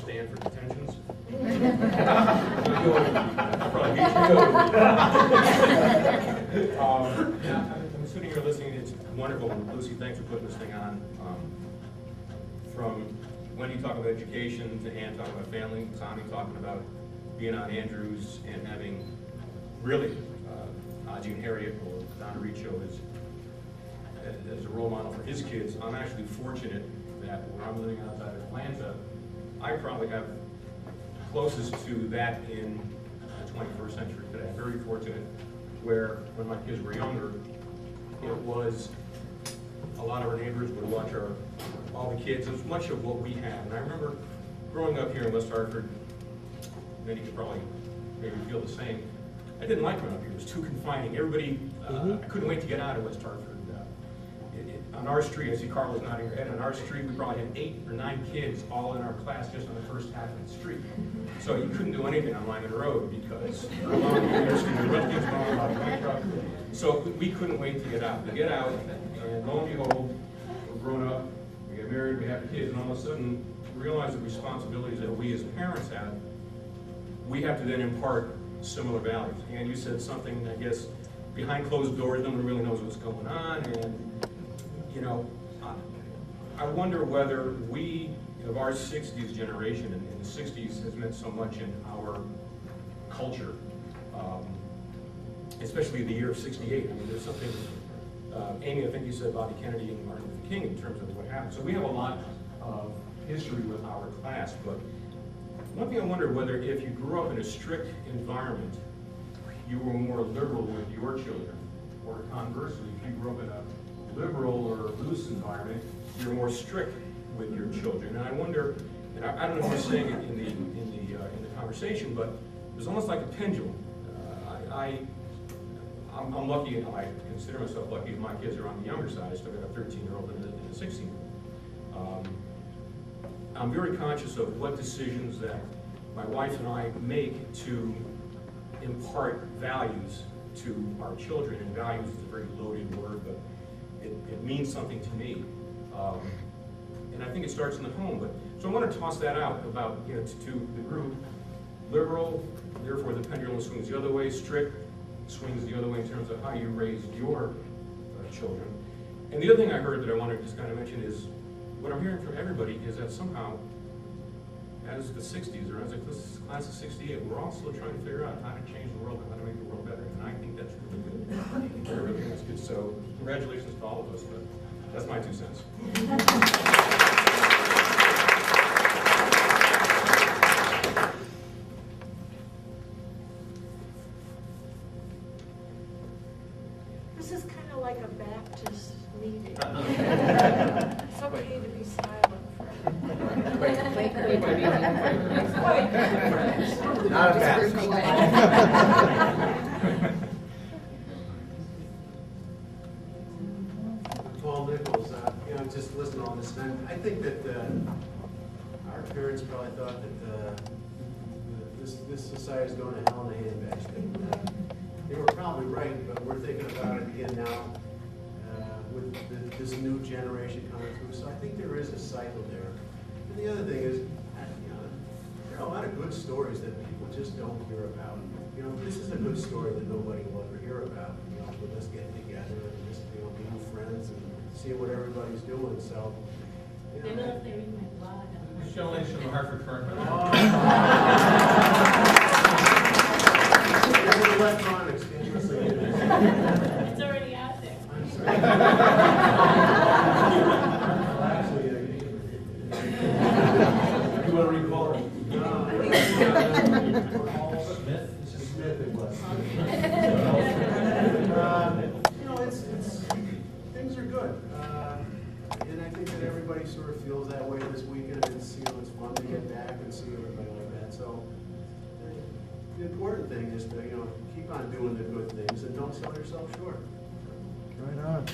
stand for detentions. I'm sitting here listening. It's wonderful. Lucy, thanks for putting this thing on. From Wendy talking about education to Ann talking about family, Tommy talking about being on Andrews and having really Aji and Harriet or Donna Riccio as a role model for his kids. I'm actually fortunate that when I'm living outside of Atlanta, I probably have closest to that in the 21st century today. I'm very fortunate where when my kids were younger, it was a lot of our neighbors would watch all the kids. It was much of what we had. And I remember growing up here in West Hartford, many could probably maybe feel the same. I didn't like growing up here. It was too confining. Everybody, I couldn't wait to get out of West Hartford. On our street, I see Carla's nodding her head, on our street we probably had 8 or 9 kids all in our class just on the first half of the street. So you couldn't do anything on Lyman Road because so we couldn't wait to get out. We get out, and lo and behold, we're grown up, we get married, we have kids, and all of a sudden realize the responsibilities that we as parents have. We have to then impart similar values. And you said something, I guess, behind closed doors, no one really knows what's going on, and you know, I wonder whether we, of our 60s generation, and the 60s has meant so much in our culture, especially the year of 68. I mean, there's something, Amy, I think you said Bobby Kennedy and Martin Luther King in terms of what happened. So we have a lot of history with our class, but one thing I wonder whether if you grew up in a strict environment, you were more liberal with your children, or conversely, if you grew up in a liberal or loose environment, you're more strict with your children. And I wonder, and I don't know if you're saying it in the conversation, but there's almost like a pendulum. I'm lucky, and I consider myself lucky that my kids are on the younger side. I still got a 13-year-old and a 16-year-old. I'm very conscious of what decisions that my wife and I make to impart values to our children. And values is a very loaded word, but it means something to me, and I think it starts in the home. But so I want to toss that out about to the group. Liberal, therefore the pendulum swings the other way. Strict swings the other way in terms of how you raise your children. And the other thing I heard that I want to just kind of mention is what I'm hearing from everybody is that somehow, as the 60s or as a class of 68, we're all still trying to figure out how to change the world and how to make the world better. And I think that's really good. I really think that's good. So congratulations to all of us, but that's my 2 cents. This is kind of like a Baptist meeting. It's okay to be silent. Not a Baptist. Paul Nichols, just listening to all this, and I think that our parents probably thought that this society is going to hell in a handbasket. They were probably right, but we're thinking about it again now with this new generation coming through. So I think there is a cycle there. And the other thing is, there are a lot of good stories that people just don't hear about. This is a good story that nobody will ever hear about. With us getting together and just being friends and seeing what everybody's doing. So. They know if they read my blog. Michelle Lynch from the Hartford Chronicle. Electronics, It's already out there. I'm sorry. Actually, you want to recall it? Smith? Smith it was. Things are good. And I think that everybody sort of feels that way this weekend. It's fun to get back and see everybody like that. So the important thing is to keep on doing the good things and don't sell yourself short. Right on.